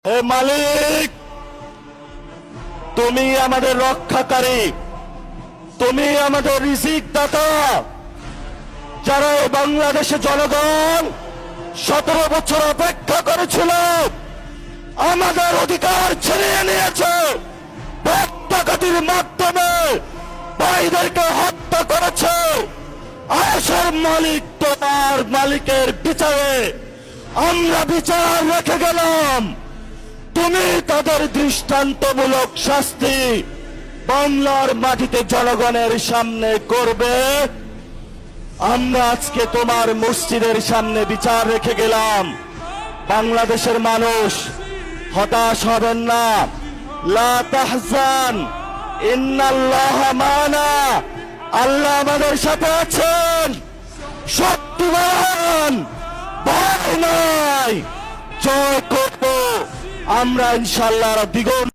হে মালিক, তুমি আমাদের রক্ষাকারী, তুমি আমাদের রিজিক দাতা। যারা এই বাংলাদেশে জনগণ 17 বছর অপেক্ষা করেছিল, আমাদের অধিকার ছিনিয়ে নিয়েছে, রক্তপাতের মাধ্যমে ভাইদেরকে হত্যা করেছে। আয়েশের মালিক, তোমার মালিকের বিচারে আমরা বিচার রেখে গেলাম। তুমি তাদের দৃষ্টান্তমূলক শাস্তি বাংলার মাটিতে জনগণের সামনে করবে। আমরা আজকে তোমার মসজিদের সামনে বিচার রেখে গেলাম। বাংলাদেশের মানুষ হতাশ হবেন না। লা তাহজান, ইন্নাল্লাহা মানা। আল্লাহ আমাদের সাথে আছেন, শক্তিমান, ভয় নাই, জয় করব আমরা ইনশাআল্লাহ। দ্বিগুণ